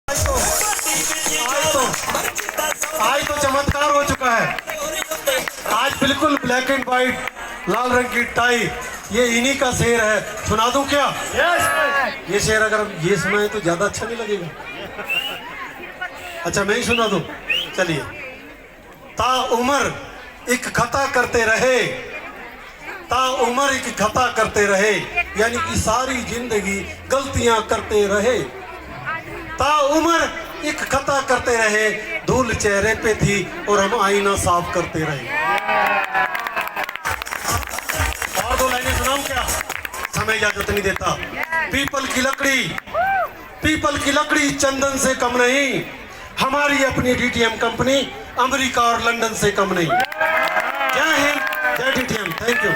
आज तो चमत्कार हो चुका है। आज बिल्कुल ब्लैक एंड व्हाइट लाल रंग की टाई, ये इन्हीं का शेर है। सुना दूं क्या? ये शेर अगर ये सुनाए तो ज्यादा अच्छा नहीं लगेगा। अच्छा मैं ही सुना दूं, चलिए। ता उमर एक खता करते रहे, ता उमर एक खता करते रहे, यानी कि सारी जिंदगी गलतियां करते रहे। ता उमर एक खता करते रहे, धूल चेहरे पे थी और हम आईना साफ करते रहे। और दो लाइनें सुनाऊं क्या? समय इजाजत नहीं देता। पीपल की लकड़ी चंदन से कम नहीं, हमारी अपनी डीटीएम कंपनी अमेरिका और लंदन से कम नहीं। जय हिंद, जय DTM. Thank you.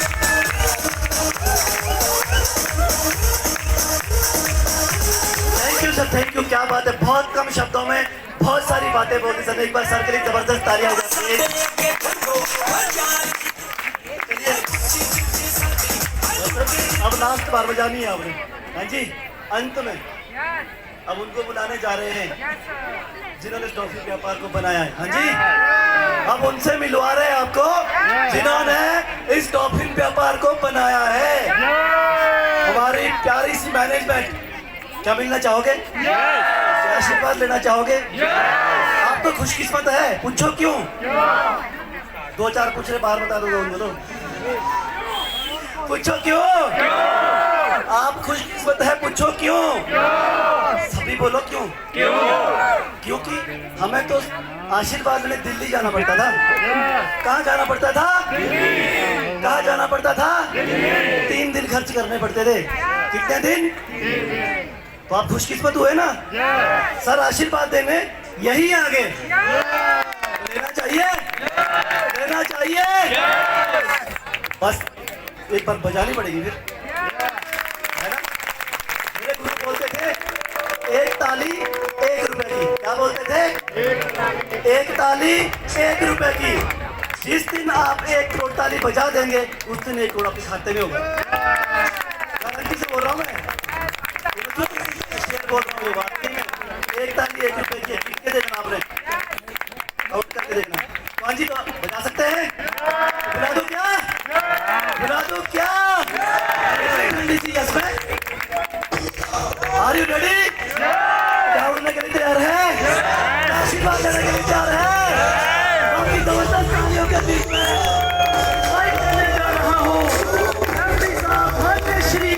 Sir thank you, क्या बात है। बहुत कम शब्दों में बहुत सारी बातें बोली सर। एक बार सर के लिए जबरदस्त तालियां हो जाती है। अब लास्ट बार बजानी है आपने। हाँ जी, अंत में अब उनको बुलाने जा रहे हैं जिन्होंने इस टॉफी व्यापार को बनाया है। हाँ जी, अब उनसे मिलवा रहे हैं आपको जिन्होंने इस टॉफी व्यापार को बनाया है। हमारी प्यारी सी मैनेजमेंट, क्या मिलना चाहोगे? क्या आशीर्वाद लेना चाहोगे? आप तो खुशकिस्मत है। पूछो क्यों? दो चार पूछ रहे, बाहर बता दो उनको तो। पूछो क्यों? आप खुशकिस्मत है, पूछो क्यों? सभी बोलो क्यों? क्योंकि हमें तो आशीर्वाद लेने दिल्ली जाना पड़ता था। कहाँ जाना पड़ता था? कहाँ जाना पड़ता था? 3 दिन खर्च करने पड़ते थे। कितने दिन? तो आप खुशकिस्मत हुए ना। सर आशीर्वाद देने यही आगे लेना चाहिए, लेना चाहिए। बस एक बार बजानी पड़ेगी फिर, है ना? मेरे गुरु बोलते थे एक ताली 1 रुपए की। क्या बोलते थे? एक ताली 1 रुपए की। जिस दिन आप 1 करोड़ ताली बजा देंगे उस दिन 1 करोड़ आपके खाते में होगा। गारंटी से बोल रहा हूँ मैं, बोल रहा हूँ। वाकई में एक ताली 1 रुपए की लिख के देखना आपने, आउट करके देखना। कौन जी तो बजा सकते हैं? बुला दो क्या? बुला दो क्या? Are you ready? क्या उड़ने के लिए तैयार है? आशीर्वाद देने के लिए तैयार है? आपकी जबरदस्त तालियों के बीच में लाइव करने जा रहा हूँ एमपी साहब भाग्य श्री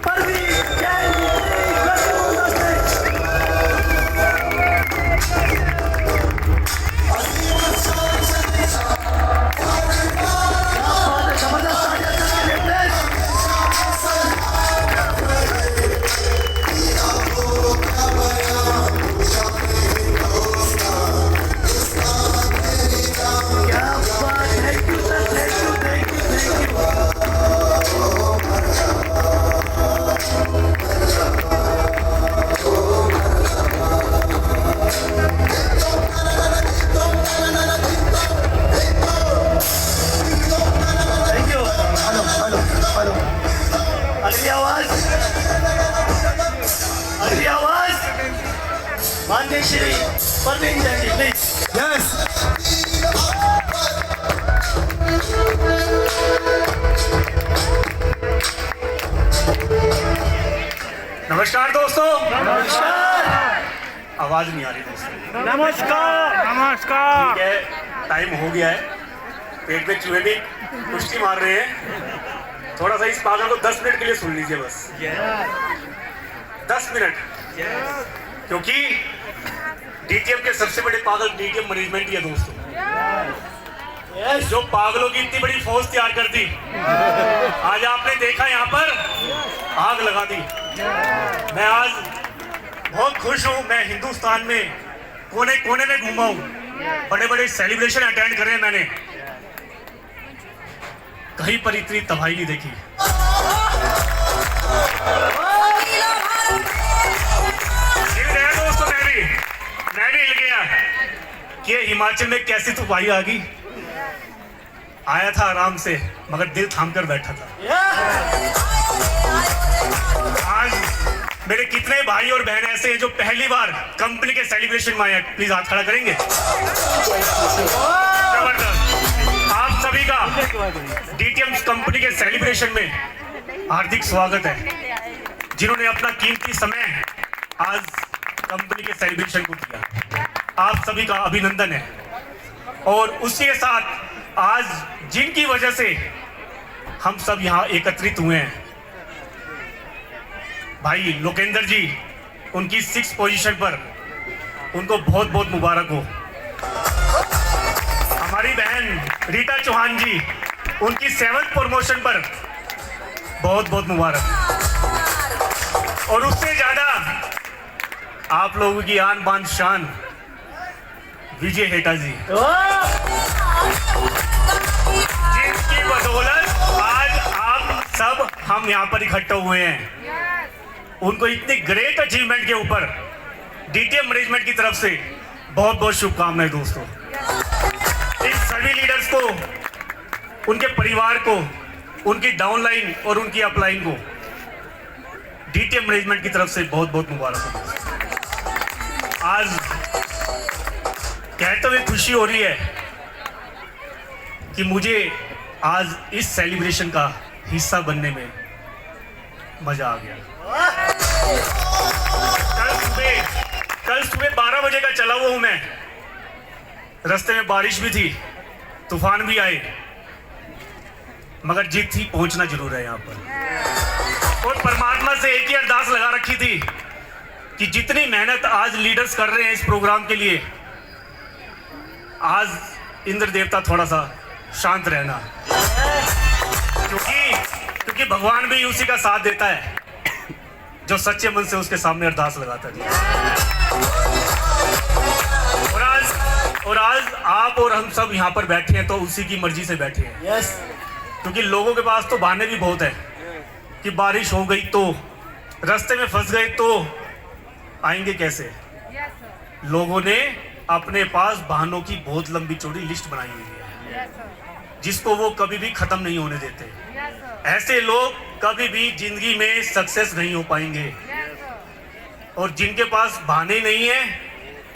परवीन जैन जी। अगली आवाज माननीय श्री परवीन जैन जी प्लीज। यस। नमस्कार दोस्तों। नमस्कार। आवाज नहीं आ रही दोस्तों। नमस्कार नमस्कार। ठीक है, टाइम हो गया है। पेट में चूहे भी कुश्ती मार रहे हैं। थोड़ा सा इस पागल को 10 मिनट के लिए सुन लीजिए बस। 10 मिनट। क्योंकि डीटीएम के सबसे बड़े पागल डीटीएम मैनेजमेंट ही है दोस्तों। जो पागलों की इतनी बड़ी फौज तैयार कर दी, आज आपने देखा यहाँ पर आग लगा दी। मैं आज बहुत खुश हूँ। मैं हिंदुस्तान में कोने कोने में घूमा हूँ, बड़े बड़े सेलिब्रेशन अटेंड करे हैं मैंने, कहीं पर इतनी तबाही नहीं देखी। दोस्तों मैं भी हिल गया कि हिमाचल में कैसी तबाही आ गई। आया था आराम से, मगर दिल थाम कर बैठा था। आज मेरे कितने भाई और बहन ऐसे हैं जो पहली बार कंपनी के सेलिब्रेशन में आए? प्लीज हाथ खड़ा करेंगे। जबरदस्त। आप सभी का डीटीएम कंपनी के सेलिब्रेशन में हार्दिक स्वागत है, जिन्होंने अपना कीमती समय आज कंपनी के सेलिब्रेशन को दिया। आप सभी का अभिनंदन है। और उसी के साथ आज जिनकी वजह से हम सब यहाँ एकत्रित हुए हैं, भाई लोकेंद्र जी, उनकी 6th पोजीशन पर उनको बहुत बहुत मुबारक हो। हमारी बहन रीटा चौहान जी, उनकी 7th प्रमोशन पर बहुत बहुत मुबारक। और उससे ज्यादा आप लोगों की आन बान शान विजय हेटा जी, जिनकी बदौलत आज आप सब हम यहाँ पर इकट्ठे हुए हैं। उनको इतनी ग्रेट अचीवमेंट के ऊपर डीटीएम मैनेजमेंट की तरफ से बहुत बहुत शुभकामनाएं दोस्तों। इन सभी लीडर्स को, उनके परिवार को, उनकी डाउनलाइन और उनकी अपलाइन को डीटीएम मैनेजमेंट की तरफ से बहुत बहुत मुबारक हो। आज कहते हुए खुशी हो रही है कि मुझे आज इस सेलिब्रेशन का हिस्सा बनने में मजा आ गया। कल सुबह 12 बजे का चला हुआ हूं मैं। रास्ते में बारिश भी थी, तूफान भी आए, मगर जीत थी, पहुंचना जरूर है यहाँ पर। और परमात्मा से एक ही अरदास लगा रखी थी कि जितनी मेहनत आज लीडर्स कर रहे हैं इस प्रोग्राम के लिए, आज इंद्र देवता थोड़ा सा शांत रहना, क्योंकि भगवान भी उसी का साथ देता है जो सच्चे मन से उसके सामने अरदास लगाता है। और आज आप और हम सब यहाँ पर बैठे हैं तो उसी की मर्जी से बैठे हैं। यस। क्योंकि लोगों के पास तो बहाने भी बहुत है कि बारिश हो गई तो, रास्ते में फंस गए तो आएंगे कैसे। लोगों ने अपने पास बहानों की बहुत लंबी चौड़ी लिस्ट बनाई हुई है, जिसको वो कभी भी खत्म नहीं होने देते। ऐसे लोग कभी भी जिंदगी में सक्सेस नहीं हो पाएंगे। और जिनके पास बहाने नहीं है,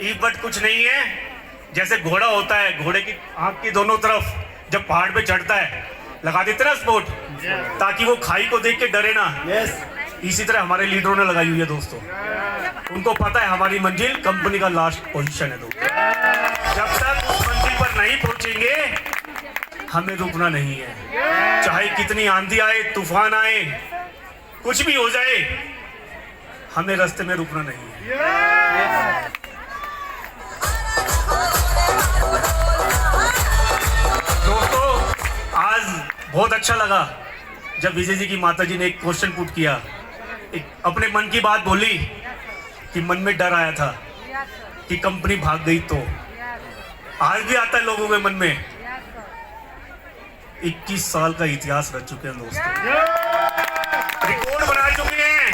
ईट बट कुछ नहीं है, जैसे घोड़ा होता है, घोड़े की आंख की दोनों तरफ जब पहाड़ पे चढ़ता है लगा देते ना स्पोर्ट, ताकि वो खाई को देख के डरे ना। यस। इसी तरह हमारे लीडरों ने लगाई हुई है दोस्तों। उनको पता है हमारी मंजिल कंपनी का लास्ट पोजीशन है दोस्तों। जब तक उस मंजिल पर नहीं पहुंचेंगे हमें रुकना नहीं है। चाहे कितनी आंधी आए, तूफान आए, कुछ भी हो जाए, हमें रास्ते में रुकना नहीं है। दोस्तों, आज बहुत अच्छा लगा जब विजय जी की माता जी ने एक क्वेश्चन पुट किया, एक अपने मन की बात बोली कि मन में डर आया था कि कंपनी भाग गई तो। आज भी आता है लोगों के मन में। 21 साल का इतिहास रच चुके हैं दोस्तों, रिकॉर्ड बना चुके हैं।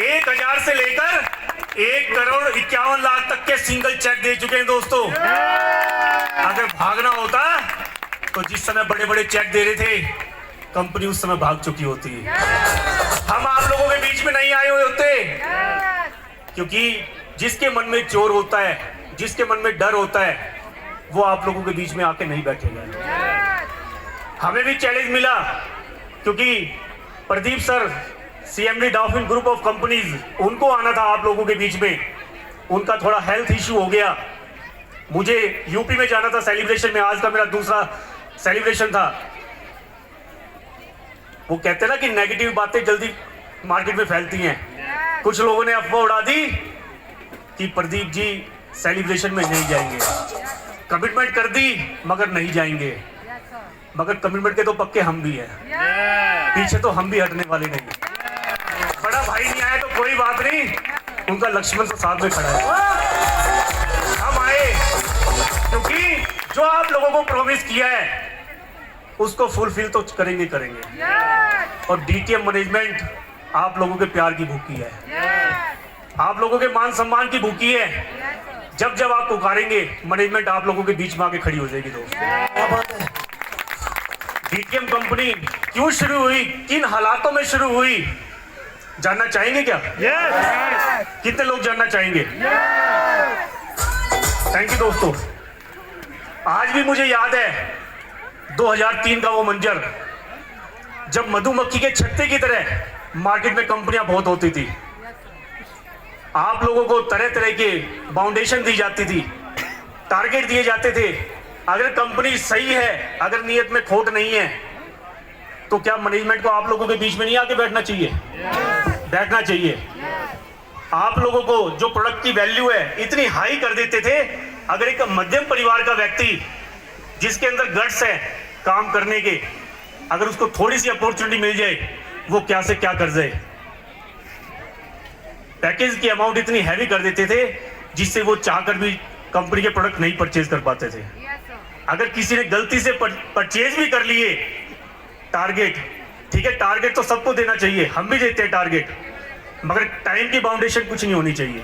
1000 से लेकर 1,51,00,000 तक के सिंगल चेक दे चुके हैं दोस्तों। अगर भागना होता तो जिस समय बड़े बड़े चेक दे रहे थे, कंपनी उस समय भाग चुकी होती। हम आप लोगों के बीच में नहीं आए हुए होते, क्योंकि जिसके मन में चोर होता है, जिसके मन में डर होता है, वो आप लोगों के बीच में आके नहीं बैठेगा। हमें भी चैलेंज मिला, क्योंकि Pradeep sir CMD dolphin group of companies, उनको आना था आप लोगों के बीच में। उनका थोड़ा हेल्थ इश्यू हो गया, मुझे यूपी में जाना था सेलिब्रेशन में। आज का मेरा दूसरा सेलिब्रेशन था। वो कहते हैं ना कि नेगेटिव बातें जल्दी मार्केट में फैलती हैं। कुछ लोगों ने अफवाह उड़ा दी कि प्रदीप जी सेलिब्रेशन में नहीं जाएंगे। कमिटमेंट कर दी मगर नहीं जाएंगे। मगर कमिटमेंट के तो पक्के हम भी हैं, पीछे तो हम भी हटने वाले नहीं। बड़ा भाई नहीं आया तो कोई बात नहीं, उनका लक्ष्मण तो साथ में खड़ा है। हम आए क्योंकि जो आप लोगों को प्रॉमिस किया है उसको फुलफिल तो करेंगे। और डीटीएम मैनेजमेंट आप लोगों के प्यार की भूखी है, आप लोगों के मान सम्मान की भूखी है। जब जब आप पुकारेंगे, मैनेजमेंट आप लोगों के बीच में आके खड़ी हो जाएगी दोस्तों। डीटीएम कंपनी क्यों शुरू हुई, किन हालातों में शुरू हुई, जानना चाहेंगे क्या? कितने लोग जानना चाहेंगे? थैंक यू दोस्तों। आज भी मुझे याद है 2003 का वो मंजर, जब मधुमक्खी के छत्ते की तरह मार्केट में कंपनियां बहुत होती थी। आप लोगों को तरह तरह के फाउंडेशन दी जाती थी, टारगेट दिए जाते थे। अगर कंपनी सही है, अगर नीयत में खोट नहीं है, तो क्या मैनेजमेंट को आप लोगों के बीच में नहीं आके बैठना चाहिए? बैठना चाहिए। आप लोगों को जो प्रोडक्ट की वैल्यू है इतनी हाई कर देते थे। अगर एक मध्यम परिवार का व्यक्ति जिसके अंदर गट्स है काम करने के, अगर उसको थोड़ी सी अपॉर्चुनिटी मिल जाए, वो क्या से क्या कर जाए। पैकेज की अमाउंट इतनी हैवी कर देते थे जिससे वो चाहकर भी कंपनी के प्रोडक्ट नहीं परचेज कर पाते थे। अगर किसी ने गलती से परचेज भी कर लिए टारगेट, ठीक है, टारगेट तो सबको देना चाहिए, हम भी देते हैं टारगेट, मगर टाइम की बाउंडेशन कुछ नहीं होनी चाहिए।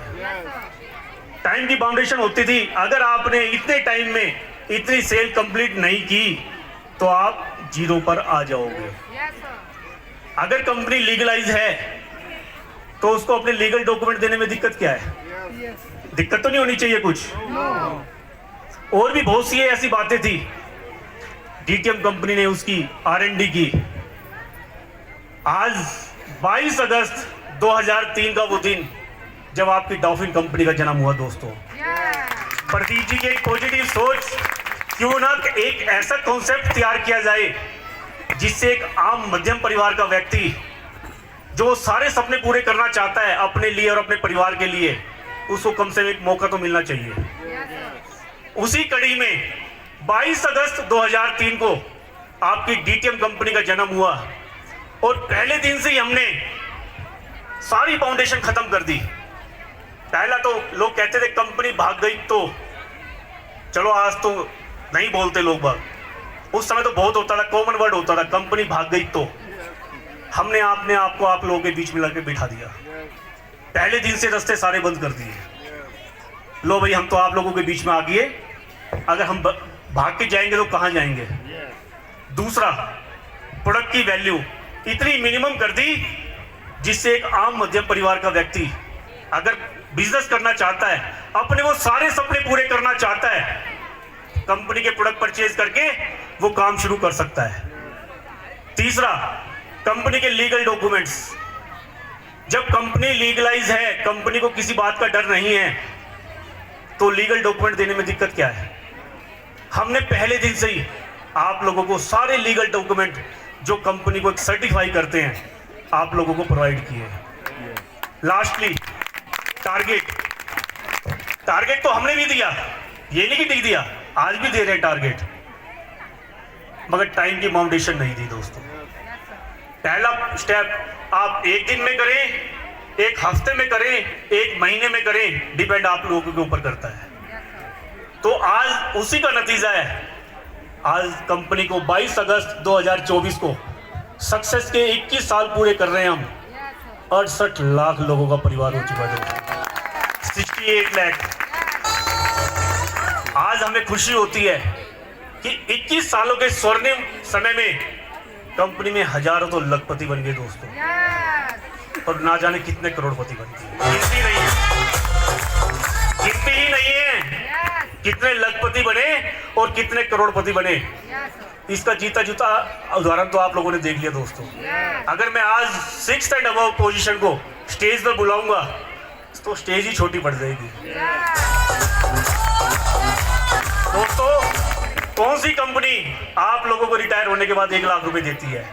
टाइम की बाउंडेशन होती थी, अगर आपने इतने टाइम में इतनी सेल कंप्लीट नहीं की तो आप जीरो पर आ जाओगे। अगर कंपनी लीगलाइज है तो उसको अपने लीगल डॉक्यूमेंट देने में दिक्कत क्या है? दिक्कत तो नहीं होनी चाहिए कुछ। और भी बहुत सी ऐसी बातें थी। डीटीएम कंपनी ने उसकी R&D की। आज 22 अगस्त 2003 का वो दिन जब आपकी डॉल्फिन कंपनी का जन्म हुआ दोस्तों। प्रदीप जी की एक पॉजिटिव सोच, क्यों ना एक ऐसा कॉन्सेप्ट तैयार किया जाए जिससे एक आम मध्यम परिवार का व्यक्ति जो सारे सपने पूरे करना चाहता है अपने लिए और अपने परिवार के लिए, उसको कम से कम एक मौका तो मिलना चाहिए। उसी कड़ी में 22 अगस्त 2003 को आपकी डीटीएम कंपनी का जन्म हुआ और पहले दिन से ही हमने सारी फाउंडेशन खत्म कर दी। पहला तो लोग कहते थे कंपनी भाग गई, तो चलो आज तो नहीं बोलते लोग बाग, उस समय तो बहुत होता था, कॉमन वर्ड होता था, कंपनी भाग गई। तो हमने आपने आपको आप लोगों के बीच में लाके बिठा दिया। पहले दिन से रास्ते सारे बंद कर दिए। लो भाई, हम तो आप लोगों के बीच में आ गए, अगर हम भाग के जाएंगे तो कहां जाएंगे। दूसरा, प्रोडक्ट की वैल्यू इतनी मिनिमम कर दी जिससे एक आम मध्यम परिवार का व्यक्ति अगर बिजनेस करना चाहता है, अपने वो सारे सपने पूरे करना चाहता है, कंपनी के प्रोडक्ट परचेज करके वो काम शुरू कर सकता है। तीसरा, कंपनी के लीगल डॉक्यूमेंट्स। जब कंपनी लीगलाइज है, कंपनी को किसी बात का डर नहीं है, तो लीगल डॉक्यूमेंट देने में दिक्कत क्या है? हमने पहले दिन से ही आप लोगों को सारे लीगल डॉक्यूमेंट जो कंपनी को सर्टिफाई करते हैं आप लोगों को प्रोवाइड किए। लास्टली, टारगेट तो हमने भी दिया, ये नहीं कि नहीं दिया, आज भी दे रहे हैं टारगेट, मगर टाइम की बाउंडेशन नहीं दी दोस्तों। पहला स्टेप आप एक दिन में करें, एक हफ्ते में करें, एक महीने में करें, डिपेंड आप लोगों के ऊपर करता है। तो आज उसी का नतीजा है। आज कंपनी को 22 अगस्त 2024 को सक्सेस के 21 साल पूरे कर रहे हैं हम। 68 लाख लोगों का परिवार हो चुका है, 68 लाख। आज हमें खुशी होती है कि 21 सालों के स्वर्णिम समय में कंपनी में हजारों तो लखपति बन गए दोस्तों, और ना जाने कितने करोड़पति बन गए। गिनती नहीं है, गिनती ही नहीं है कितने लखपति बने और कितने करोड़पति बने। इसका जीता जूता उदाहरण तो आप लोगों ने देख लिया दोस्तों। अगर मैं आज 6th एंड अबव पोजीशन को स्टेज पर बुलाऊंगा तो स्टेज ही छोटी पड़ जाएगी। दोस्तों, कौन सी कंपनी आप लोगों को रिटायर होने के बाद 1 लाख रुपए देती है?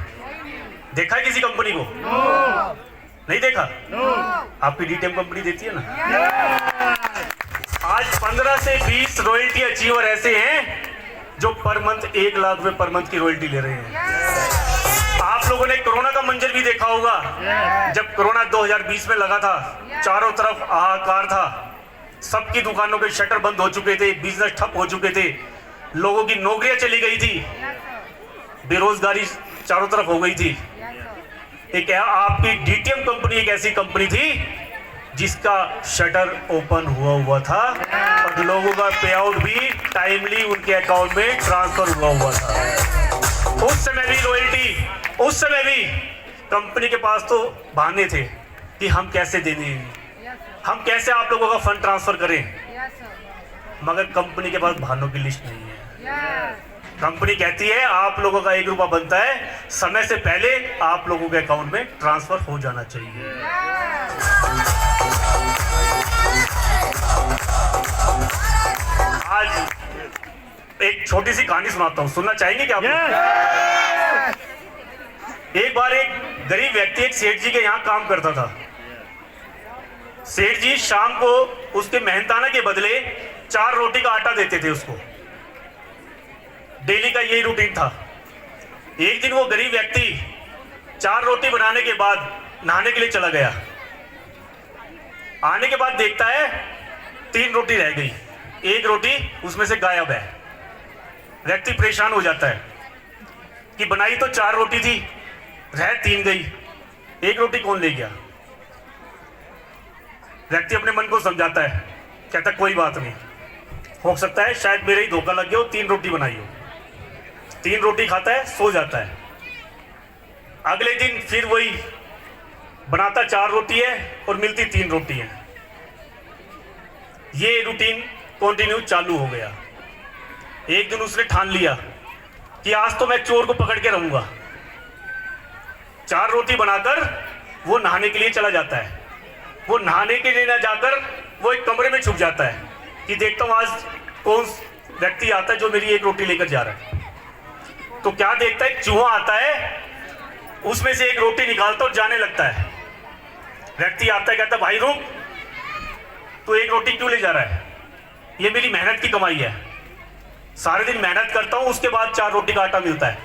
देखा है किसी कंपनी को? नहीं देखा? आपकी डीटीएम कंपनी देती है ना। आज 15 से 20 रॉयल्टी अचीवर ऐसे हैं जो पर मंथ 1 लाख रुपए पर मंथ की रॉयल्टी ले रहे हैं। आप लोगों ने कोरोना का मंजर भी देखा होगा। जब कोरोना 2020 में लगा था, चारों तरफ हाहाकार था, सबकी दुकानों के शटर बंद हो चुके थे, बिजनेस ठप हो चुके थे, लोगों की नौकरियां चली गई थी, बेरोजगारी चारों तरफ हो गई थी। एक आपकी डीटीएम कंपनी एक ऐसी कंपनी थी जिसका शटर ओपन हुआ था और लोगों का पे आउट भी टाइमली उनके अकाउंट में ट्रांसफर हुआ था। उस समय भी रॉयल्टी, उस समय भी कंपनी के पास तो बहाने थे, कि हम कैसे देने, हम कैसे आप लोगों का फंड ट्रांसफर करें, मगर कंपनी के पास बहानों की लिस्ट नहीं है। कंपनी कहती है आप लोगों का 1 रुपया बनता है, समय से पहले आप लोगों के अकाउंट में ट्रांसफर हो जाना चाहिए। आज एक छोटी सी कहानी सुनाता हूँ, सुनना चाहेंगे क्या आप लोग? एक बार एक गरीब व्यक्ति एक सेठ जी के यहाँ काम करता था। सेठ जी शाम को उसके मेहनताना के बदले 4 रोटी का आटा देते थे उसको। डेली का यही रूटीन था। एक दिन वो गरीब व्यक्ति 4 रोटी बनाने के बाद नहाने के लिए चला गया। आने के बाद देखता है 3 रोटी रह गई, 1 रोटी उसमें से गायब है। व्यक्ति परेशान हो जाता है कि बनाई तो 4 रोटी थी, रह 3 गई, 1 रोटी कौन ले गया। व्यक्ति अपने मन को समझाता है, कहता कोई बात नहीं, हो सकता है शायद मेरे ही धोखा लग गया हो, 3 रोटी बनाई हो। 3 रोटी खाता है, सो जाता है। अगले दिन फिर वही बनाता 4 रोटी है और मिलती 3 रोटी है। ये रूटीन कंटिन्यू चालू हो गया। एक दिन उसने ठान लिया कि आज तो मैं चोर को पकड़ के रहूंगा। 4 रोटी बनाकर वो नहाने के लिए चला जाता है। वो नहाने के लिए ना जाकर वो एक कमरे में छुप जाता है कि देखता हूं आज कौन व्यक्ति आता है जो मेरी 1 रोटी लेकर जा रहा है। तो क्या देखता है, एक चूहा आता है, उसमें से 1 रोटी निकालता और जाने लगता है। व्यक्ति आता है, कहता भाई रुक, तू 1 रोटी क्यों ले जा रहा है, ये मेरी मेहनत की कमाई है, सारे दिन मेहनत करता हूं, उसके बाद 4 रोटी का आटा मिलता है।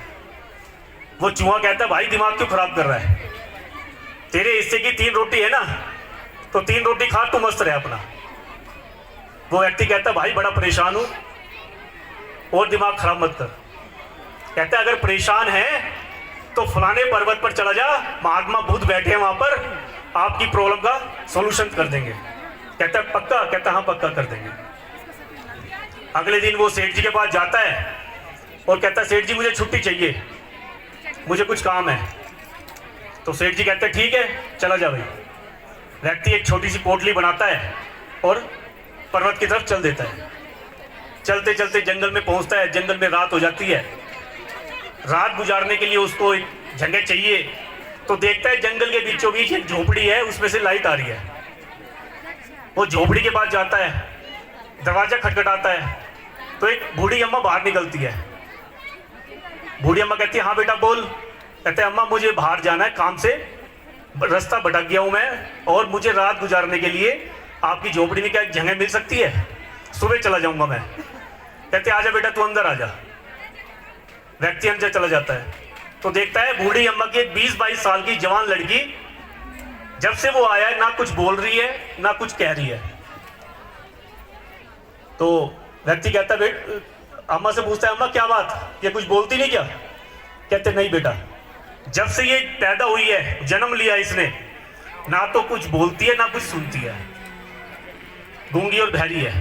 वो चूहा कहता है भाई दिमाग क्यों खराब कर रहा है, तेरे हिस्से की 3 रोटी है ना, तो 3 रोटी खा, तू मस्त रहे अपना। वो व्यक्ति कहता है भाई बड़ा परेशान हूं और दिमाग खराब मत कर। कहता है अगर परेशान है तो फलाने पर्वत पर चला जा, महात्मा बुद्ध बैठे हैं वहां पर, आपकी प्रॉब्लम का सॉल्यूशन कर देंगे। कहता है पक्का? कहता हाँ पक्का कर देंगे। अगले दिन वो सेठ जी के पास जाता है और कहता है सेठ जी मुझे छुट्टी चाहिए, मुझे कुछ काम है। तो सेठ जी कहते हैं ठीक है चला जा भाई। व्यक्ति एक छोटी सी पोटली बनाता है और पर्वत की तरफ चल देता है। चलते चलते जंगल में पहुंचता है। जंगल में रात हो जाती है। रात गुजारने के लिए उसको एक जगह चाहिए, तो देखता है जंगल के बीचों बीच एक झोपड़ी है, उसमें से लाइट आ रही है। वो झोपड़ी के पास जाता है, दरवाजा खटखटाता है, तो एक बूढ़ी अम्मा बाहर निकलती है। बूढ़ी अम्मा कहती है हाँ बेटा बोल। कहते हैं अम्मा मुझे बाहर जाना है काम से, रास्ता भटक गया हूं मैं, और मुझे रात गुजारने के लिए आपकी झोपड़ी में क्या जगह मिल सकती है, सुबह चला जाऊंगा मैं। कहते आजा बेटा तू अंदर आजा। व्यक्ति अंदर चला जाता है तो देखता है बूढ़ी अम्मा की एक 20-22 साल की जवान लड़की, जब से वो आया है ना कुछ बोल रही है ना कुछ कह रही है। तो व्यक्ति कहता है अम्मा से पूछता है अम्मा क्या बात, ये कुछ बोलती नहीं क्या। कहते नहीं बेटा, जब से ये पैदा हुई है, जन्म लिया इसने, ना तो कुछ बोलती है ना कुछ सुनती है, गूंगी और बहरी है।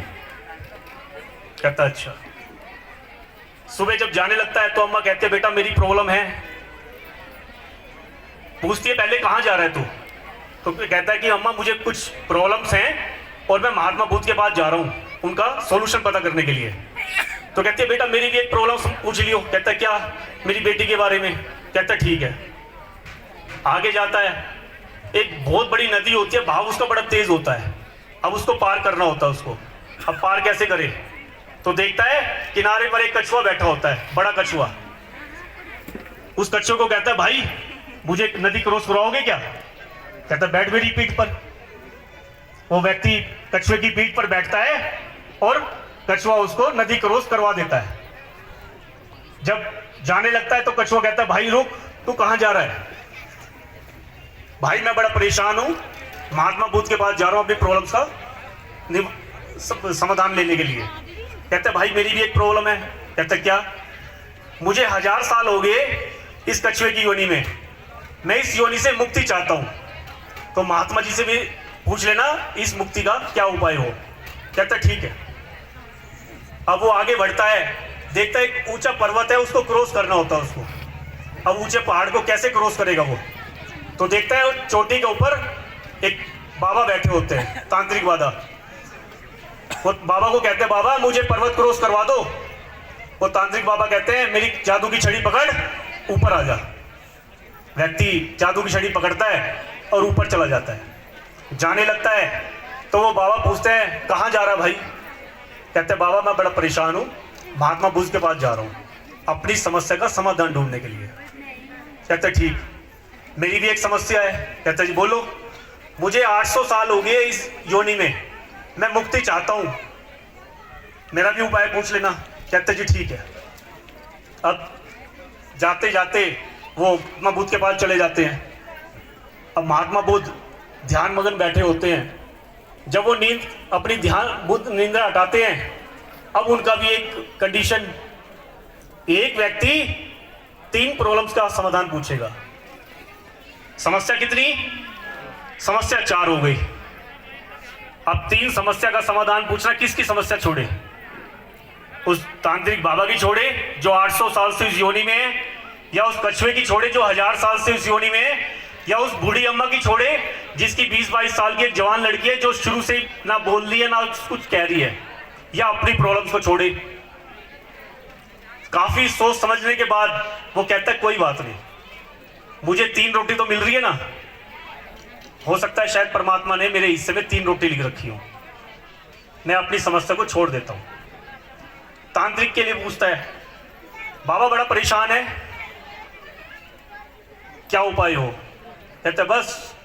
कहता अच्छा। सुबह जब जाने लगता है तो अम्मा कहती है बेटा मेरी प्रॉब्लम है। पूछती है पहले कहाँ जा रहा है तू। तो कहता है कि अम्मा मुझे कुछ प्रॉब्लम्स हैं और मैं महात्मा बुद्ध के पास जा रहा हूँ उनका सॉल्यूशन पता करने के लिए। तो कहती है बेटा मेरी भी एक प्रॉब्लम पूछ लियो। कहता है क्या, मेरी बेटी के बारे में। कहता है ठीक है। आगे जाता है, एक बहुत बड़ी नदी होती है, बहाव उसका बड़ा तेज होता है। अब उसको पार करना होता है उसको। अब पार कैसे करे, तो देखता है किनारे पर एक कछुआ बैठा होता है, बड़ा कछुआ। उस कछुए को कहता है भाई मुझे नदी क्रॉस कराओगे क्या। कहता है बैठ मेरी पीठ पर। वो व्यक्ति कछुए की पीठ पर बैठता है और कछुआ उसको नदी क्रॉस करवा देता है। जब जाने लगता है तो कछुआ कहता है भाई रुक, तू कहां जा रहा है। भाई मैं बड़ा परेशान हूं, महात्मा बुद्ध के पास जा रहा हूं अपनी प्रॉब्लम्स का समाधान लेने के लिए। कहते भाई मेरी भी एक प्रॉब्लम है। कहते क्या, मुझे 1000 साल हो गए इस कछुए की योनि में, मैं इस योनि से मुक्ति चाहता हूं, तो महात्मा जी से भी पूछ लेना इस मुक्ति का क्या उपाय हो। कहता ठीक है। अब वो आगे बढ़ता है, देखता है एक ऊंचा पर्वत है, उसको क्रॉस करना होता है उसको। अब ऊंचे पहाड़ को कैसे क्रॉस करेगा वो, तो देखता है चोटी के ऊपर एक बाबा बैठे होते हैं, तांत्रिक बाबा। वो बाबा को कहते हैं, बाबा मुझे पर्वत क्रॉस करवा दो। वो तांत्रिक बाबा कहते हैं, मेरी जादू की छड़ी पकड़, ऊपर आ जा। व्यक्ति जादू की छड़ी पकड़ता है और ऊपर चला जाता है। जाने लगता है तो वो बाबा पूछते हैं, कहाँ जा रहा भाई? कहते हैं, बाबा मैं बड़ा परेशान हूँ, महात्मा बुद्ध के पास जा रहा हूँ अपनी समस्या का समाधान ढूंढने के लिए। कहते हैं, ठीक, मेरी भी एक समस्या है। कहते हैं, जी बोलो। मुझे 800 साल हो गए इस योनि में, मैं मुक्ति चाहता हूँ, मेरा भी उपाय पूछ लेना। कहते हैं, जी ठीक है। अब जाते जाते वो महात्मा बुद्ध के पास चले जाते हैं। अब महात्मा बुद्ध ध्यान मगन बैठे होते हैं। जब वो नींद अपनी बुद्ध निंद्रा हटाते हैं, अब उनका भी एक कंडीशन, एक व्यक्ति 3 प्रॉब्लम्स का समाधान पूछेगा। समस्या कितनी? समस्या 4 हो गई। अब 3 समस्या का समाधान पूछना, किसकी समस्या छोड़े? उस तांत्रिक बाबा की छोड़े जो 800 साल से इस योनि में है, या उस कछुए की छोड़े जो 1000 साल से इस योनि में है, या उस बूढ़ी अम्मा की छोड़े जिसकी 20-22 साल की एक जवान लड़की है जो शुरू से ना बोल रही है ना कुछ कह रही है, या अपनी प्रॉब्लम्स को छोड़े? काफी सोच समझने के बाद वो कहता है, कोई बात नहीं, मुझे 3 रोटी तो मिल रही है ना, हो सकता है शायद परमात्मा ने मेरे हिस्से में 3 रोटी लिख रखी हो, मैं अपनी समस्या को छोड़ देता हूं। तांत्रिक के लिए पूछता है, बाबा बड़ा परेशान है, क्या उपाय हो? कहते बस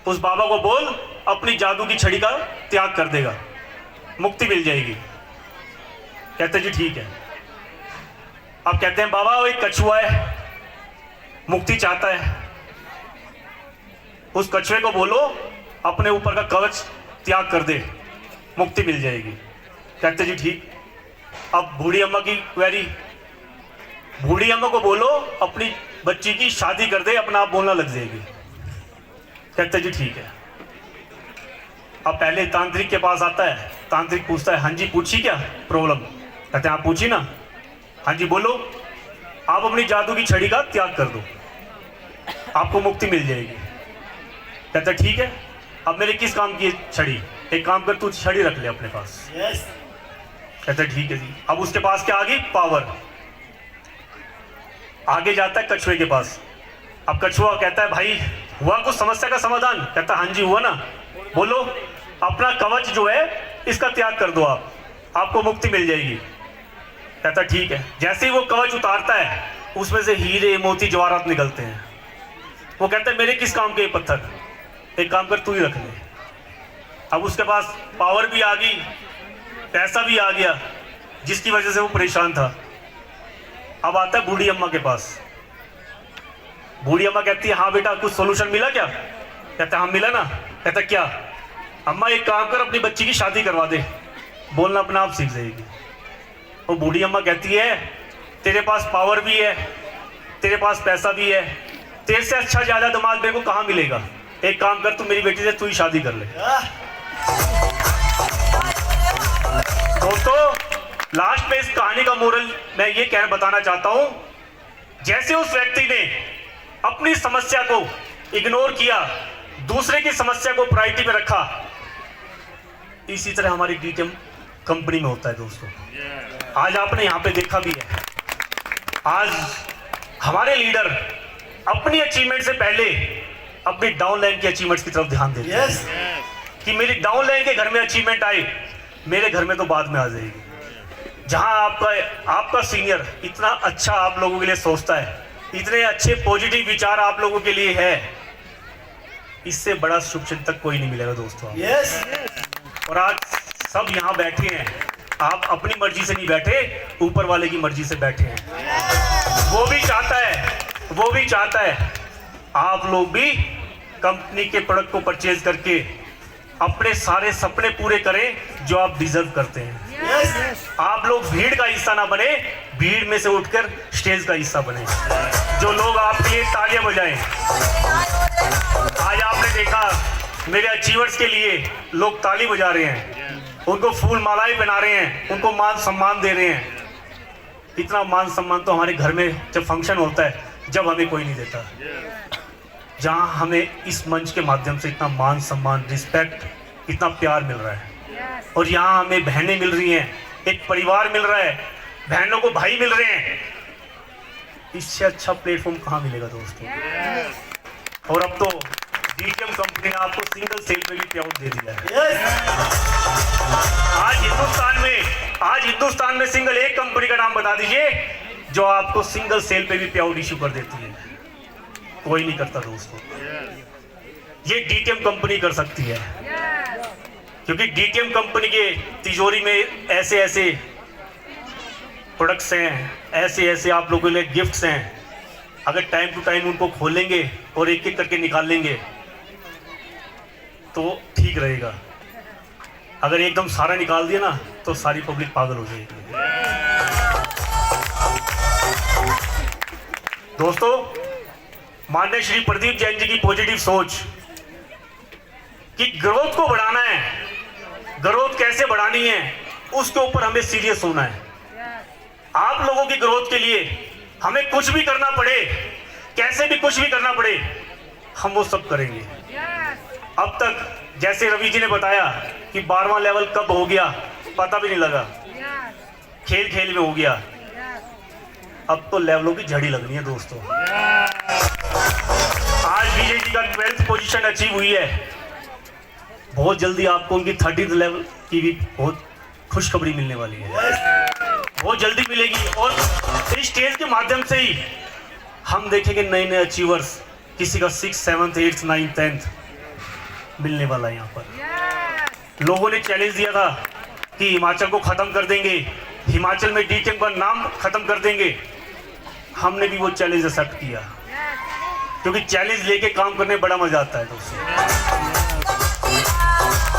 उस बाबा को बोल अपनी जादू की छड़ी का त्याग कर देगा, मुक्ति मिल जाएगी। कहते जी ठीक है। अब कहते हैं, बाबा वो एक कछुआ है, मुक्ति चाहता है, उस कछुए को बोलो अपने ऊपर का कवच त्याग कर दे, मुक्ति मिल जाएगी। कहते जी ठीक। अब बूढ़ी अम्मा की क्वेरी, बूढ़ी अम्मा को बोलो अपनी बच्ची की शादी कर दे, अपना आप बोलना लग जाएगी। कहते जी ठीक है। अब पहले तांत्रिक के पास आता है, तांत्रिक पूछता है, हाँ जी पूछी क्या प्रॉब्लम? कहते हैं, आप पूछी ना। हाँ जी बोलो। आप अपनी जादू की छड़ी का त्याग कर दो, आपको मुक्ति मिल जाएगी। कहते हैं, ठीक है। अब मेरे किस काम की छड़ी? एक काम कर, तू छड़ी रख ले अपने पास। कहते हैं, ठीक है जी। अब उसके पास क्या आ गई? पावर। आगे जाता है कछुए के पास। अब कछुआ कहता है, भाई हुआ कुछ समस्या का समाधान? कहता है, हाँ जी हुआ ना। बोलो अपना कवच जो है इसका त्याग कर दो, आपको मुक्ति मिल जाएगी। कहता है, ठीक है। जैसे ही वो कवच उतारता है उसमें से हीरे मोती जवाहरात निकलते हैं। वो कहता है, मेरे किस काम के ये पत्थर? एक काम कर, तू ही रख ले। अब उसके पास पावर भी आ गई, पैसा भी आ गया, जिसकी वजह से वो परेशान था। अब आता है बूढ़ी अम्मा के पास। बूढ़ी अम्मा कहती है, हाँ बेटा कुछ सोल्यूशन मिला क्या? कहता है, हाँ मिला ना। कहता क्या? अम्मा एक काम कर, अपनी बच्ची की शादी करवा दे, बोलना अपना आप सीख जाएगी। वो बूढ़ी अम्मा कहती है, तेरे पास पावर भी है, तेरे पास पैसा भी है, तेरे से अच्छा ज्यादा दिमाग मेरे को कहाँ मिलेगा? एक काम कर, तू मेरी बेटी से तू ही शादी कर ले। दोस्तों लास्ट में इस कहानी का मोरल मैं ये बताना चाहता हूं, जैसे उस व्यक्ति ने अपनी समस्या को इग्नोर किया, दूसरे की समस्या को प्रायोरिटी पे रखा, इसी तरह हमारी डीटीएम कंपनी में होता है। दोस्तों आज आपने यहां पे देखा भी है, आज हमारे लीडर अपनी अचीवमेंट से पहले अपनी डाउन लाइन की अचीवमेंट्स की तरफ ध्यान देते हैं कि मेरी डाउन लाइन के घर में अचीवमेंट आई, मेरे घर में तो बाद में आ जाएगी। जहां आपका सीनियर इतना अच्छा आप लोगों के लिए सोचता है, इतने अच्छे पॉजिटिव विचार आप लोगों के लिए है, इससे बड़ा शुभ चिंतक कोई नहीं मिलेगा दोस्तों। और आज सब यहाँ बैठे हैं, आप अपनी मर्जी से नहीं बैठे, ऊपर वाले की मर्जी से बैठे हैं। वो भी चाहता है आप लोग भी कंपनी के प्रोडक्ट को परचेज करके अपने सारे सपने पूरे करें जो आप डिजर्व करते हैं। आप लोग भीड़ का हिस्सा ना बने, भीड़ में से उठकर स्टेज का हिस्सा बने, जो लोग आपके लिए तालियां बजाएं। आज आपने देखा मेरे अचीवर्स के लिए लोग ताली बजा रहे हैं, उनको फूल मालाएं पहना रहे हैं, उनको मान सम्मान दे रहे हैं। इतना मान सम्मान तो हमारे घर में जब फंक्शन होता है, जब हमें कोई नहीं देता। जहां हमें इस मंच के माध्यम से इतना मान सम्मान, रिस्पेक्ट, इतना प्यार मिल रहा है, और यहाँ हमें बहनें मिल रही हैं, एक परिवार मिल रहा है, बहनों को भाई मिल रहे हैं। इससे अच्छा प्लेटफॉर्म कहाँ मिलेगा दोस्तों? और अब तो डीटीएम कंपनी ने आपको सिंगल सेल पे भी पेआउट दे दिया है। आज हिंदुस्तान में सिंगल एक कंपनी का नाम बता दीजिए जो आपको सिंगल सेल पे भी पेआउट इश्यू कर देती है। कोई नहीं करता दोस्तों, ये डीटीएम कंपनी कर सकती है, क्योंकि डीटीएम कंपनी के तिजोरी में ऐसे ऐसे प्रोडक्ट्स हैं, ऐसे ऐसे आप लोगों के लिए गिफ्ट्स हैं। अगर टाइम टू टाइम उनको खोलेंगे और एक एक करके निकाल लेंगे तो ठीक रहेगा। अगर एकदम सारा निकाल दिया ना तो सारी पब्लिक पागल हो जाएगी। दोस्तों, माननीय श्री प्रदीप जैन जी की पॉजिटिव सोच कि ग्रोथ को बढ़ाना है, ग्रोथ कैसे बढ़ानी है, उसके ऊपर हमें सीरियस होना है। आप लोगों की ग्रोथ के लिए हमें कुछ भी करना पड़े, कैसे भी कुछ भी करना पड़े, हम वो सब करेंगे। अब तक जैसे रवि जी ने बताया कि 12वां लेवल कब हो गया पता भी नहीं लगा, खेल खेल में हो गया। अब तो लेवलों की झड़ी लगनी है दोस्तों। आज विजय जी का 12th पोजीशन अचीव हुई है, बहुत जल्दी आपको उनकी 30th लेवल की भी बहुत खुशखबरी मिलने वाली है, बहुत जल्दी मिलेगी। और इस स्टेज के माध्यम से ही हम देखेंगे नए नए अचीवर्स, किसी का 6th 7th 8th 9th 10th मिलने वाला है। यहाँ पर लोगों ने चैलेंज दिया था कि हिमाचल को खत्म कर देंगे, हिमाचल में डीटीएम का नाम खत्म कर देंगे। हमने भी वो चैलेंज एक्सेप्ट किया, क्योंकि चैलेंज लेके काम करने में बड़ा मजा आता है दोस्तों।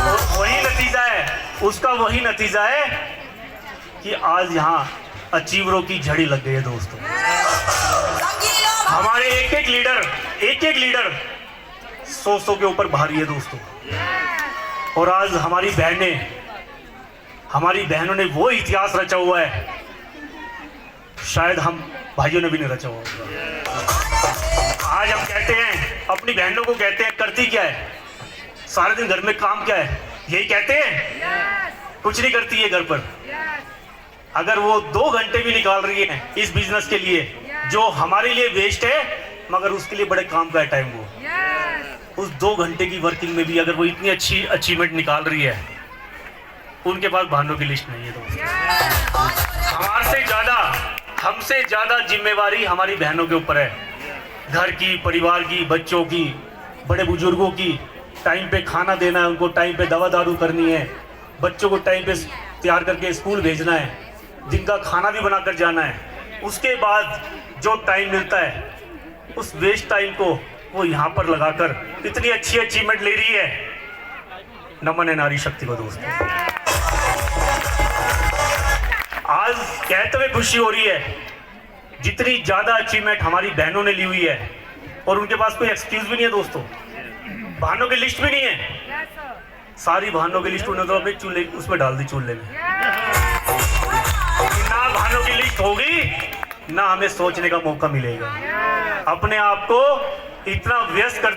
और वही नतीजा है, उसका वही नतीजा है कि आज यहाँ अचीवरों की झड़ी लग गई है दोस्तों। हमारे एक एक लीडर 100 के ऊपर भारी है दोस्तों। और आज हमारी बहनों ने वो इतिहास रचा हुआ है, शायद हम भाइयों ने भी नहीं रचा हुआ होगा। आज हम कहते हैं, अपनी बहनों को कहते हैं करती क्या है, सारे दिन घर में काम क्या है, यही कहते हैं। कुछ नहीं करती है घर पर। अगर वो 2 घंटे भी निकाल रही है इस बिजनेस के लिए जो हमारे लिए वेस्ट है, मगर उसके लिए बड़े काम का है टाइम। वो उस 2 घंटे की वर्किंग में भी अगर वो इतनी अच्छी अचीवमेंट निकाल रही है, उनके पास बहानों की लिस्ट नहीं है दोस्तों। हमसे ज्यादा जिम्मेवारी हमारी बहनों के ऊपर है, घर की, परिवार की, बच्चों की, बड़े बुजुर्गों की। टाइम पे खाना देना है उनको, टाइम पे दवा दारू करनी है, बच्चों को टाइम पे तैयार करके स्कूल भेजना है, दिन का खाना भी बनाकर जाना है। उसके बाद जो टाइम मिलता है उस वेस्ट टाइम को वो यहाँ पर लगाकर इतनी अच्छी अचीवमेंट ले रही है। नमन है नारी शक्ति को दोस्तों। आज कहते हुए खुशी हो रही है, जितनी ज्यादा अचीवमेंट हमारी बहनों ने ली हुई है, और उनके पास कोई एक्सक्यूज भी नहीं है दोस्तों, बहनों की लिस्ट भी नहीं है। सारी बहनों की लिस्ट उन्होंने तो अपने चूल्हे उसमें डाल दी, चूल्हे में। ना बहनों की लिस्ट होगी ना हमें सोचने का मौका मिलेगा। अपने आप को इतना व्यस्त कर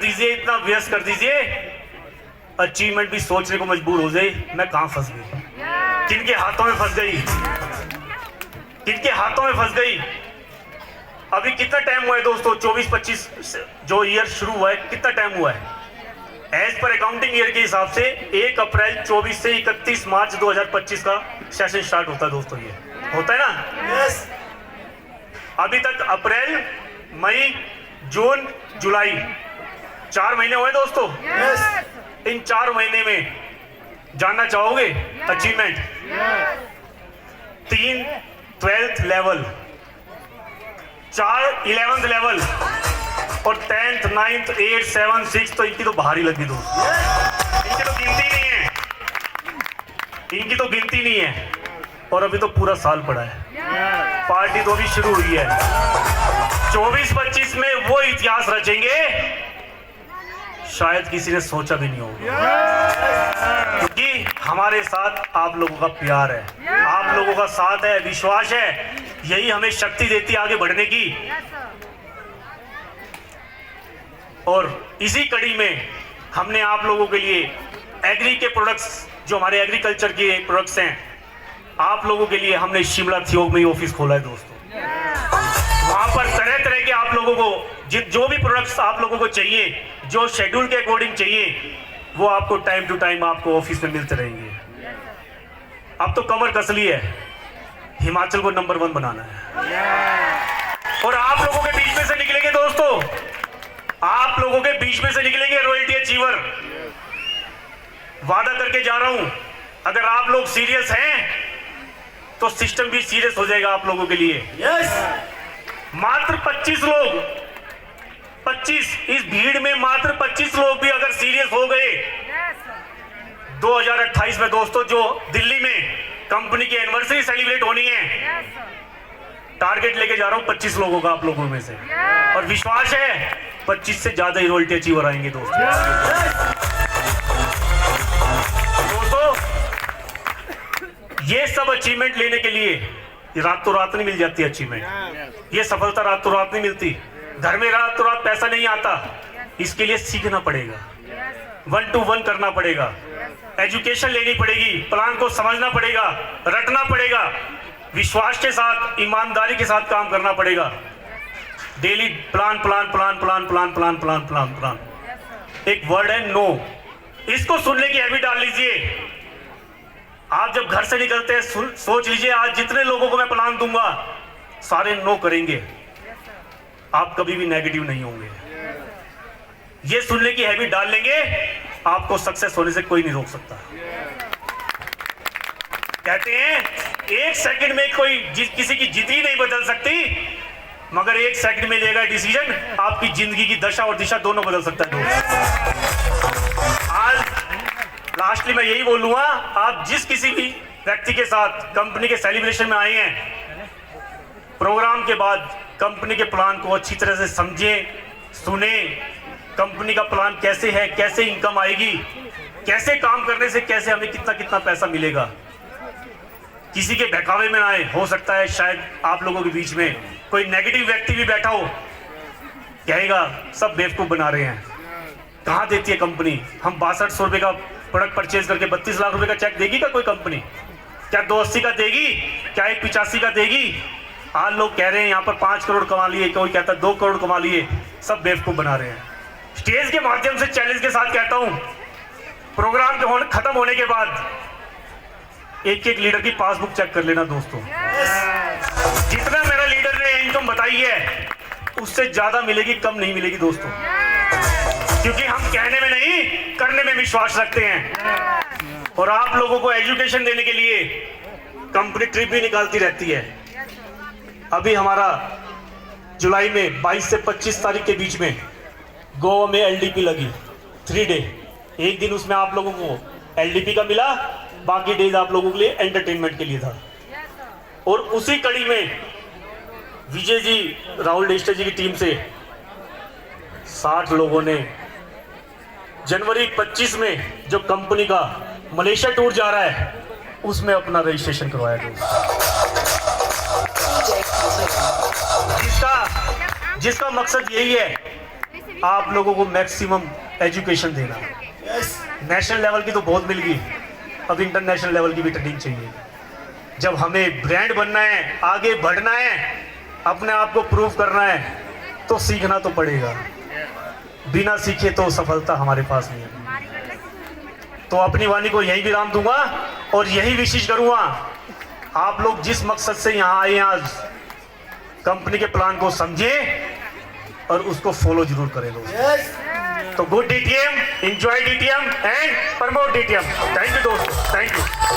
दीजिए, अचीवमेंट भी सोचने को मजबूर हो जाए, मैं कहां फंस गई, किनके हाथों में फंस गई। अभी कितना टाइम हुआ है दोस्तों? 24-25 जो ईयर शुरू हुआ है, कितना टाइम हुआ है? एज पर अकाउंटिंग ईयर के हिसाब से 1 अप्रैल 24 से 31 मार्च 2025 का सेशन स्टार्ट होता है दोस्तों। ये होता है ना? यस। अभी तक अप्रैल, मई, जून, जुलाई 4 महीने हुए दोस्तों। यस। इन 4 महीने में जानना चाहोगे achievement? 3 12th level, 4 11th level, और 10th 9th 8th 7th 6th, तो इनकी तो भारी लगी दोस्तों। इनकी तो गिनती नहीं है। और अभी तो पूरा साल पड़ा है, पार्टी तो अभी शुरू हुई है। 24-25 में वो इतिहास रचेंगे शायद किसी ने सोचा भी नहीं होगा, क्योंकि हमारे साथ आप लोगों का प्यार है, आप लोगों का साथ है, विश्वास है, यही हमें शक्ति देती है आगे बढ़ने की। और इसी कड़ी में हमने आप लोगों के लिए एग्री के प्रोडक्ट्स, जो हमारे एग्रीकल्चर के प्रोडक्ट्स हैं, आप लोगों के लिए हमने शिमला थियोग में ही ऑफिस खोला है दोस्तों। वहाँ पर तरह तरह के आप लोगों को जो भी प्रोडक्ट्स आप लोगों को चाहिए, जो शेड्यूल के अकॉर्डिंग चाहिए, वो आपको टाइम टू टाइम आपको ऑफिस में मिलते रहेंगे। अब तो कमर कस ली है, हिमाचल को नंबर 1 बनाना है। और आप लोगों के बीच में से निकलेंगे दोस्तों, आप लोगों के बीच में से निकलेंगे रॉयल्टी अचीवर। वादा करके जा रहा हूं, अगर आप लोग सीरियस हैं तो सिस्टम भी सीरियस हो जाएगा आप लोगों के लिए। मात्र 25 लोग, 25, इस भीड़ में मात्र 25 लोग भी अगर सीरियस हो गए 2028 में दोस्तों, जो दिल्ली में कंपनी की एनिवर्सरी सेलिब्रेट होनी है, टारगेट लेके जा रहा हूं 25 लोगों का आप लोगों में से, और विश्वास है 25 से ज्यादा ही रॉयल्टी अचीवर आएंगे दोस्तों। ये सब अचीवमेंट लेने के लिए रातों रात नहीं मिल जाती अचीवमेंट, ये सफलता रातों रात नहीं मिलती, घर में रातों रात पैसा नहीं आता। इसके लिए सीखना पड़ेगा, 1 to 1 करना पड़ेगा, एजुकेशन लेनी पड़ेगी, प्लान को समझना पड़ेगा, रटना पड़ेगा, विश्वास के साथ, ईमानदारी के साथ काम करना पड़ेगा। Daily plan plan plan plan plan plan plan plan plan. एक वर्ड है नो, इसको सुनने की हैबिट डाल लीजिए। आप जब घर से निकलते हैं सोच लीजिए, आज जितने लोगों को मैं प्लान दूंगा सारे नो करेंगे, आप कभी भी नेगेटिव नहीं होंगे। ये सुनने की हैबिट डाल लेंगे, आपको सक्सेस होने से कोई नहीं रोक सकता। कहते हैं 1 सेकंड में कोई किसी की जिंदगी नहीं बदल सकती, मगर 1 सेकंड में लेगा डिसीजन, आपकी जिंदगी की दशा और दिशा दोनों बदल सकता है दोस्तों। आज लास्टली मैं यही बोलूंगा, आप जिस किसी भी व्यक्ति के साथ कंपनी के सेलिब्रेशन में आए हैं, प्रोग्राम के बाद कंपनी के प्लान को अच्छी तरह से समझें, सुने, कंपनी का प्लान कैसे है, कैसे इनकम आएगी, कैसे काम करने से कैसे हमें कितना कितना पैसा मिलेगा। किसी के बहकावे में ना आए। हो सकता है शायद आप लोगों के बीच में कोई नेगेटिव व्यक्ति भी बैठा हो, कहेगा सब बेवकूफ बना रहे हैं, कहाँ देती है कंपनी, हम 6200 रुपये का प्रोडक्ट परचेज करके 32 लाख रुपए का चेक देगी क्या कोई कंपनी? क्या 280 का देगी? क्या 185 का देगी? आज लोग कह रहे हैं यहाँ पर 5 करोड़ कमा लिए, कोई कहता है 2 करोड़ कमा लिए, सब बेवकूफ बना रहे हैं। स्टेज के माध्यम से चैलेंज के साथ कहता हूँ, प्रोग्राम के खत्म होने के बाद एक एक लीडर की पासबुक चेक कर लेना दोस्तों। जितना मेरा लीडर ने इनकम बताई है उससे ज्यादा मिलेगी, कम नहीं मिलेगी दोस्तों, क्योंकि हम कहने में नहीं करने में विश्वास रखते हैं। और आप लोगों को एजुकेशन देने के लिए कंपनी ट्रिप भी निकालती रहती है। अभी हमारा जुलाई में 22 से 25 तारीख के बीच में गोवा में एलडीपी लगी 3 डे। एक दिन उसमें आप लोगों को एलडीपी का मिला, बाकी डेज आप लोगों के लिए एंटरटेनमेंट के लिए था। और उसी कड़ी में विजय जी, राहुल डेस्टे जी की टीम से 60 लोगों ने जनवरी 25 में जो कंपनी का मलेशिया टूर जा रहा है उसमें अपना रजिस्ट्रेशन करवाया जिसका मकसद यही है आप लोगों को मैक्सिमम एजुकेशन देना। नेशनल लेवल की तो बहुत मिल गई, अब इंटरनेशनल लेवल की भी ट्रेनिंग चाहिए। जब हमें ब्रांड बनना है, आगे बढ़ना है, अपने आप को प्रूव करना है, तो सीखना तो पड़ेगा। बिना सीखे तो सफलता हमारे पास नहीं है। तो अपनी वाणी को यही विराम दूंगा और यही विशेष करूंगा, आप लोग जिस मकसद से यहाँ आए हैं आज, कंपनी के प्लान को समझें और उसको फॉलो जरूर करें दोस्तों। तो good DTM, enjoy DTM and promote DTM. Thank you दोस्तों, थैंक यू।